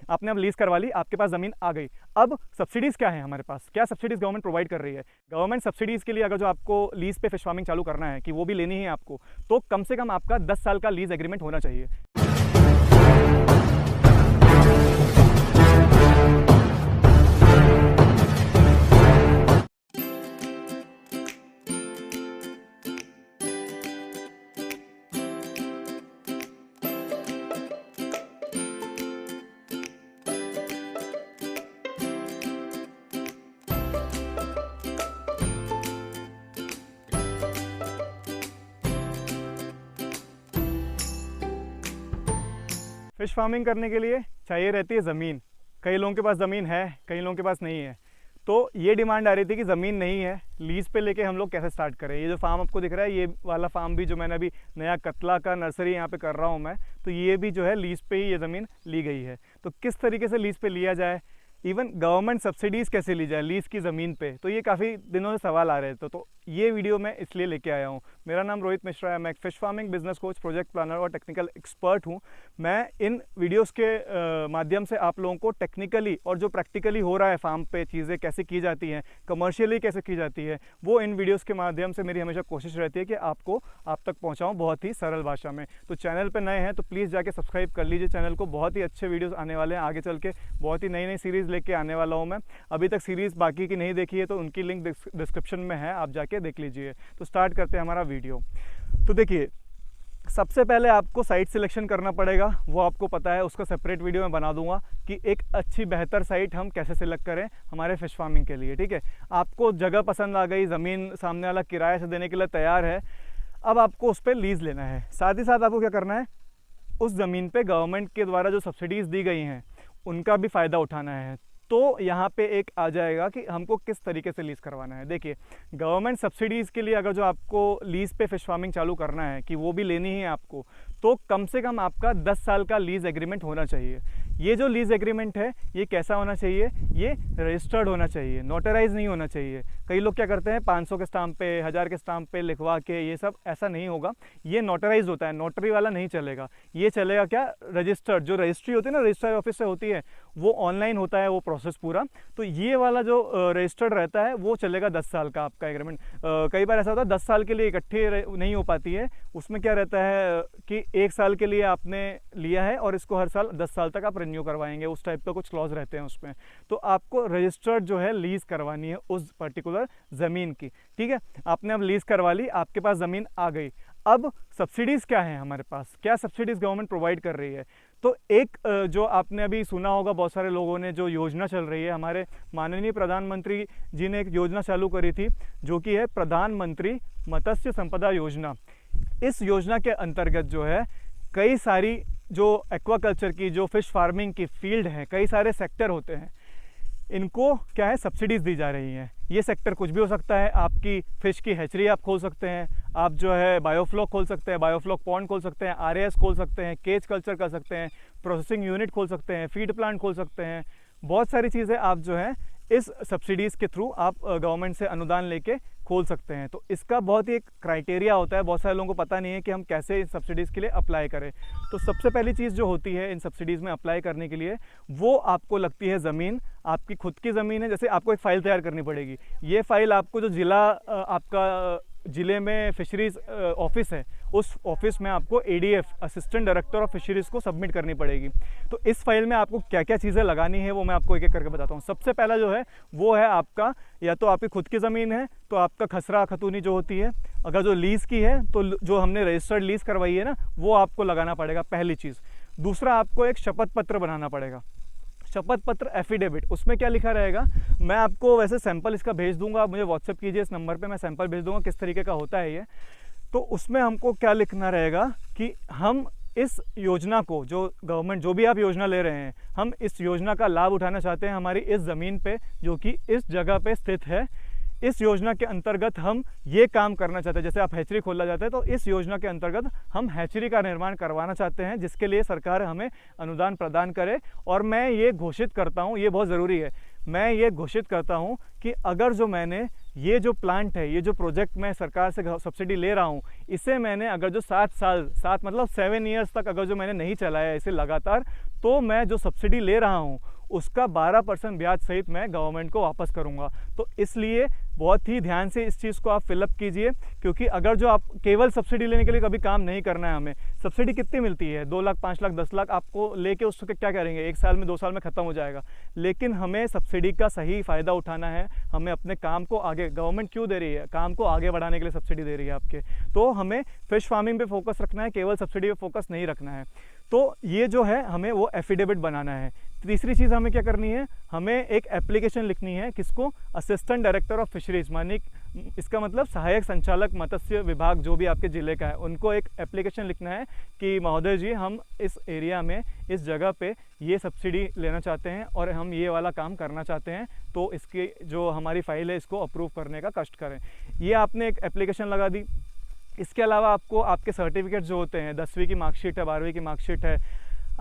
आपने अब लीज करवा ली, आपके पास ज़मीन आ गई। अब सब्सिडीज़ क्या है हमारे पास, क्या सब्सिडीज़ गवर्नमेंट प्रोवाइड कर रही है। गवर्नमेंट सब्सिडीज़ के लिए अगर जो आपको लीज पे फिश फार्मिंग चालू करना है कि वो भी लेनी है आपको, तो कम से कम आपका 10 साल का लीज एग्रीमेंट होना चाहिए। फिश फार्मिंग करने के लिए चाहिए रहती है ज़मीन। कई लोगों के पास ज़मीन है, कई लोगों के पास नहीं है। तो ये डिमांड आ रही थी कि ज़मीन नहीं है, लीज़ पे लेके हम लोग कैसे स्टार्ट करें। ये जो फार्म आपको दिख रहा है, ये वाला फार्म भी जो मैंने अभी नया कतला का नर्सरी यहाँ पे कर रहा हूँ मैं, तो ये भी जो है लीज़ पे ही ये ज़मीन ली गई है। तो किस तरीके से लीज़ पे लिया जाए, इवन गवर्नमेंट सब्सिडीज़ कैसे ली जाए लीज़ की ज़मीन पे, तो ये काफ़ी दिनों से सवाल आ रहे थे। तो ये वीडियो मैं इसलिए लेके आया हूँ। मेरा नाम रोहित मिश्रा है, मैं एक fish farming business coach, project planner और टेक्निकल एक्सपर्ट हूँ। मैं इन वीडियोस के माध्यम से आप लोगों को टेक्निकली और जो प्रैक्टिकली हो रहा है फार्म पे, चीज़ें कैसे की जाती हैं, कमर्शियली कैसे की जाती है, वो इन वीडियोस के माध्यम से मेरी हमेशा कोशिश रहती है कि आपको आप तक पहुँचाऊँ बहुत ही सरल भाषा में। तो चैनल पर नए हैं तो प्लीज़ जाके सब्सक्राइब कर लीजिए चैनल को। बहुत ही अच्छे वीडियोज़ आने वाले हैं आगे चल के, बहुत ही नई नई सीरीज़ लेके आने वाला हूँ मैं। अभी तक सीरीज़ बाकी की नहीं देखी है तो उनकी लिंक डिस्क्रिप्शन में है, आप जाके देख लीजिए। तो स्टार्ट करते हैं हमारा वीडियो। तो देखिए, सबसे पहले आपको साइट सिलेक्शन करना पड़ेगा, वो आपको पता है, उसका सेपरेट वीडियो मैं बना दूंगा कि एक अच्छी बेहतर साइट हम कैसे सिलेक्ट करें हमारे फिश फार्मिंग के लिए। ठीक है, आपको जगह पसंद आ गई, ज़मीन सामने वाला किराए से देने के लिए तैयार है, अब आपको उस पर लीज़ लेना है। साथ ही साथ आपको क्या करना है, उस ज़मीन पे गवर्नमेंट के द्वारा जो सब्सिडीज़ दी गई हैं उनका भी फ़ायदा उठाना है। तो यहाँ पे एक आ जाएगा कि हमको किस तरीके से लीज़ करवाना है। देखिए, गवर्नमेंट सब्सिडीज़ के लिए अगर जो आपको लीज़ पे फिश फार्मिंग चालू करना है कि वो भी लेनी है आपको, तो कम से कम आपका 10 साल का लीज़ एग्रीमेंट होना चाहिए। ये जो लीज़ एग्रीमेंट है ये कैसा होना चाहिए, ये रजिस्टर्ड होना चाहिए, नोटराइज नहीं होना चाहिए। कई लोग क्या करते हैं 500 के स्टाम्प पे, 1000 के स्टाम्प पे लिखवा के, ये सब ऐसा नहीं होगा। ये नोटराइज होता है, नोटरी वाला नहीं चलेगा। ये चलेगा क्या, रजिस्टर्ड। जो रजिस्ट्री होती है ना, रजिस्ट्रार ऑफिस से होती है, वो ऑनलाइन होता है वो प्रोसेस पूरा। तो ये वाला जो रजिस्टर्ड रहता है वो चलेगा 10 साल का आपका एग्रीमेंट। कई बार ऐसा होता है 10 साल के लिए इकट्ठे नहीं हो पाती है। उसमें क्या रहता है कि 1 साल के लिए आपने लिया है और इसको हर साल 10 साल तक आप रिन्यू करवाएंगे, उस टाइप का कुछ क्लॉज रहते हैं उसमें। तो आपको रजिस्टर्ड जो है लीज़ करवानी है उस पर्टिकुलर ज़मीन की। ठीक है, आपने अब लीज़ करवा ली, आपके पास ज़मीन आ गई। अब सब्सिडीज़ क्या है हमारे पास, क्या सब्सिडीज़ गवर्नमेंट प्रोवाइड कर रही है। तो एक जो आपने अभी सुना होगा, बहुत सारे लोगों ने, जो योजना चल रही है, हमारे माननीय प्रधानमंत्री जी ने एक योजना चालू करी थी जो कि है प्रधानमंत्री मत्स्य संपदा योजना। इस योजना के अंतर्गत जो है कई सारी जो एक्वाकल्चर की, जो फिश फार्मिंग की फील्ड है, कई सारे सेक्टर होते हैं, इनको क्या है सब्सिडीज़ दी जा रही हैं। ये सेक्टर कुछ भी हो सकता है, आपकी फ़िश की हैचरी आप खोल सकते हैं, आप जो है बायोफ्लॉक खोल सकते हैं, बायोफ्लॉक पॉन्ड खोल सकते हैं, आरएएस खोल सकते हैं, केज कल्चर कर सकते हैं, प्रोसेसिंग यूनिट खोल सकते हैं, फीड प्लांट खोल सकते हैं। बहुत सारी चीज़ें आप जो है इस सब्सिडीज़ के थ्रू आप गवर्नमेंट से अनुदान लेके खोल सकते हैं। तो इसका बहुत ही एक क्राइटेरिया होता है, बहुत सारे लोगों को पता नहीं है कि हम कैसे इन सब्सिडीज़ के लिए अप्लाई करें। तो सबसे पहली चीज़ जो होती है इन सब्सिडीज़ में अप्लाई करने के लिए, वो आपको लगती है ज़मीन। आपकी खुद की ज़मीन है, जैसे आपको एक फ़ाइल तैयार करनी पड़ेगी। ये फ़ाइल आपको जो आपका ज़िले में फिशरीज़ ऑफिस है, उस ऑफिस में आपको ADF, assistant director of fisheries को सबमिट करनी पड़ेगी। तो इस फाइल में आपको क्या क्या चीज़ें लगानी है वो मैं आपको एक एक करके बताता हूँ। सबसे पहला जो है वो है आपका, या तो आपकी खुद की ज़मीन है तो आपका खसरा खतूनी जो होती है, अगर जो लीज़ की है तो जो हमने रजिस्टर्ड लीज़ करवाई है ना, वो आपको लगाना पड़ेगा, पहली चीज़। दूसरा, आपको एक शपथ पत्र बनाना पड़ेगा, शपथ पत्र एफिडेविट। उसमें क्या लिखा रहेगा, मैं आपको वैसे सैंपल इसका भेज दूंगा, आप मुझे व्हाट्सएप कीजिए इस नंबर पे, मैं सैंपल भेज दूंगा किस तरीके का होता है ये। तो उसमें हमको क्या लिखना रहेगा कि हम इस योजना को, जो गवर्नमेंट जो भी आप योजना ले रहे हैं, हम इस योजना का लाभ उठाना चाहते हैं हमारी इस ज़मीन पे जो कि इस जगह पे स्थित है। इस योजना के अंतर्गत हम ये काम करना चाहते हैं, जैसे आप हैचरी खोलना चाहते हैं तो इस योजना के अंतर्गत हम हैचरी का निर्माण करवाना चाहते हैं, जिसके लिए सरकार हमें अनुदान प्रदान करे। और मैं ये घोषित करता हूँ, ये बहुत ज़रूरी है, मैं ये घोषित करता हूँ कि अगर जो मैंने ये जो प्लांट है, ये जो प्रोजेक्ट मैं सरकार से सब्सिडी ले रहा हूँ, इसे मैंने अगर जो 7 मतलब 7 ईयर्स तक अगर जो मैंने नहीं चलाया इसे लगातार, तो मैं जो सब्सिडी ले रहा हूँ उसका 12% ब्याज सहित मैं गवर्नमेंट को वापस करूँगा। तो इसलिए बहुत ही ध्यान से इस चीज़ को आप फिलअप कीजिए, क्योंकि अगर जो आप केवल सब्सिडी लेने के लिए कभी काम नहीं करना है। हमें सब्सिडी कितनी मिलती है, 2 लाख 5 लाख 10 लाख आपको लेके उसको क्या करेंगे, 1 साल में 2 साल में ख़त्म हो जाएगा। लेकिन हमें सब्सिडी का सही फ़ायदा उठाना है, हमें अपने काम को आगे, गवर्नमेंट क्यों दे रही है, काम को आगे बढ़ाने के लिए सब्सिडी दे रही है आपके, तो हमें फिश फार्मिंग पे फोकस रखना है, केवल सब्सिडी पे फोकस नहीं रखना है। तो ये जो है हमें वो एफिडेविट बनाना है। तीसरी चीज़ हमें क्या करनी है, हमें एक एप्लीकेशन लिखनी है, किसको, असिस्टेंट डायरेक्टर ऑफ फिशरीज, मानी इसका मतलब सहायक संचालक मत्स्य विभाग जो भी आपके ज़िले का है, उनको एक एप्लीकेशन लिखना है कि महोदय जी हम इस एरिया में इस जगह पे ये सब्सिडी लेना चाहते हैं और हम ये वाला काम करना चाहते हैं, तो इसकी जो हमारी फाइल है इसको अप्रूव करने का कष्ट करें। ये आपने एक एप्लीकेशन लगा दी। इसके अलावा आपको आपके सर्टिफिकेट जो होते हैं, 10वीं की मार्कशीट है, 12वीं की मार्कशीट है,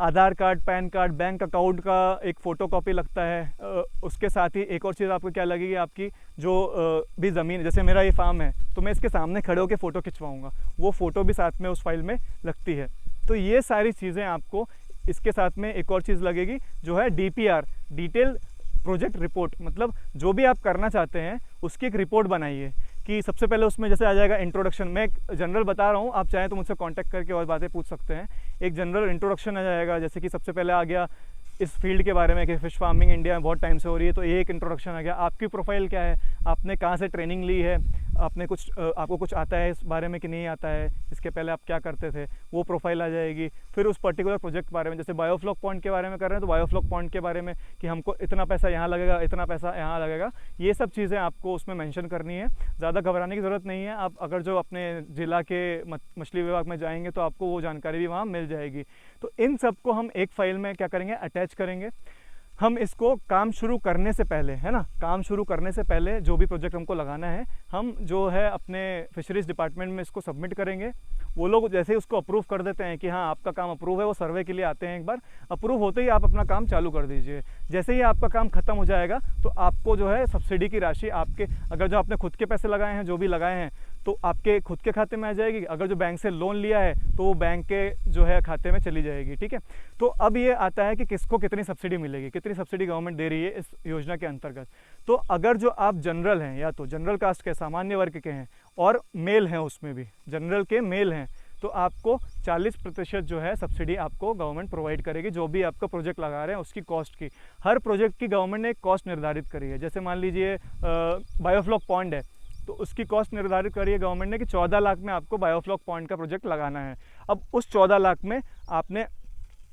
Aadhaar card, PAN card, bank account का एक फ़ोटोकॉपी लगता है। उसके साथ ही एक और चीज़ आपको क्या लगेगी, आपकी जो भी ज़मीन, जैसे मेरा ये फार्म है तो मैं इसके सामने खड़े होकर फ़ोटो खिंचवाऊँगा, वो फ़ोटो भी साथ में उस फाइल में लगती है। तो ये सारी चीज़ें आपको, इसके साथ में एक और चीज़ लगेगी जो है DPR, डिटेल प्रोजेक्ट रिपोर्ट, मतलब जो भी आप करना चाहते हैं उसकी एक रिपोर्ट बनाइए। कि सबसे पहले उसमें जैसे आ जाएगा इंट्रोडक्शन, मैं जनरल बता रहा हूँ, आप चाहें तो मुझसे कांटेक्ट करके और बातें पूछ सकते हैं। एक जनरल इंट्रोडक्शन आ जाएगा, जैसे कि सबसे पहले आ गया इस फील्ड के बारे में कि फ़िश फार्मिंग इंडिया में बहुत टाइम से हो रही है, तो ये एक इंट्रोडक्शन आ गया। आपकी प्रोफाइल क्या है, आपने कहाँ से ट्रेनिंग ली है, आपने आपको कुछ आता है इस बारे में कि नहीं आता है, इसके पहले आप क्या करते थे, वो प्रोफाइल आ जाएगी। फिर उस पर्टिकुलर प्रोजेक्ट के बारे में, जैसे बायोफ्लॉक पॉइंट के बारे में कर रहे हैं तो बायोफ्लॉक पॉइंट के बारे में कि हमको इतना पैसा यहाँ लगेगा, इतना पैसा यहाँ लगेगा, ये सब चीज़ें आपको उसमें मेंशन करनी है। ज़्यादा घबराने की ज़रूरत नहीं है। आप अगर जो अपने ज़िला के मछली विभाग में जाएंगे तो आपको वो जानकारी भी वहाँ मिल जाएगी। तो इन सब को हम एक फ़ाइल में क्या करेंगे, अटैच करेंगे। हम इसको काम शुरू करने से पहले, है ना, काम शुरू करने से पहले जो भी प्रोजेक्ट हमको लगाना है, हम जो है अपने फिशरीज़ डिपार्टमेंट में इसको सबमिट करेंगे। वो लोग जैसे ही उसको अप्रूव कर देते हैं कि हाँ आपका काम अप्रूव है, वो सर्वे के लिए आते हैं। एक बार अप्रूव होते ही आप अपना काम चालू कर दीजिए। जैसे ही आपका काम ख़त्म हो जाएगा तो आपको जो है सब्सिडी की राशि आपके, अगर जो आपने खुद के पैसे लगाए हैं, जो भी लगाए हैं, तो आपके खुद के खाते में आ जाएगी। अगर जो बैंक से लोन लिया है तो वो बैंक के जो है खाते में चली जाएगी। ठीक है, तो अब ये आता है कि किसको कितनी सब्सिडी मिलेगी, कितनी सब्सिडी गवर्नमेंट दे रही है इस योजना के अंतर्गत। तो अगर जो आप जनरल हैं, या तो जनरल कास्ट के, सामान्य वर्ग के हैं और मेल हैं, उसमें भी जनरल के मेल हैं, तो आपको 40% जो है सब्सिडी आपको गवर्नमेंट प्रोवाइड करेगी, जो भी आपका प्रोजेक्ट लगा रहे हैं उसकी कॉस्ट की। हर प्रोजेक्ट की गवर्नमेंट ने एक कॉस्ट निर्धारित करी है। जैसे मान लीजिए बायोफ्लॉक पॉन्ड है, तो उसकी कॉस्ट निर्धारित करी है गवर्नमेंट ने कि 14 लाख में आपको बायोफ्लॉक पॉइंट का प्रोजेक्ट लगाना है। अब उस 14 लाख में आपने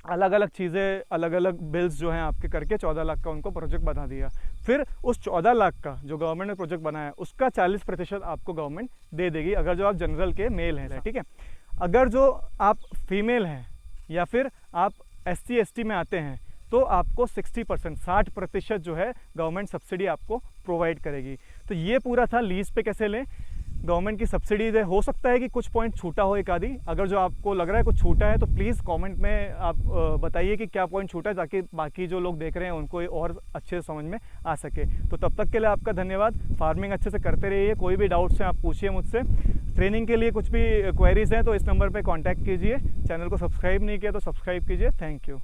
अलग अलग चीज़ें, अलग अलग बिल्स जो हैं आपके करके 14 लाख का उनको प्रोजेक्ट बना दिया। फिर उस 14 लाख का जो गवर्नमेंट ने प्रोजेक्ट बनाया उसका 40% आपको गवर्नमेंट दे देगी, अगर जो आप जनरल के मेल हैं। ठीक है, अगर जो आप फीमेल हैं या फिर आप SC ST में आते हैं तो आपको 60% जो है गवर्नमेंट सब्सिडी आपको प्रोवाइड करेगी। तो ये पूरा था लीज पे कैसे लें, गवर्नमेंट की सब्सिडी है। हो सकता है कि कुछ पॉइंट छूटा हो, एक आधी। अगर जो आपको लग रहा है कुछ छूटा है तो प्लीज़ कमेंट में आप बताइए कि क्या पॉइंट छूटा है, ताकि बाकी जो लोग देख रहे हैं उनको और अच्छे से समझ में आ सके। तो तब तक के लिए आपका धन्यवाद। फार्मिंग अच्छे से करते रहिए। कोई भी डाउट्स हैं आप पूछिए मुझसे। ट्रेनिंग के लिए कुछ भी क्वेरीज हैं तो इस नंबर पर कॉन्टैक्ट कीजिए। चैनल को सब्सक्राइब नहीं किया तो सब्सक्राइब कीजिए। Thank you.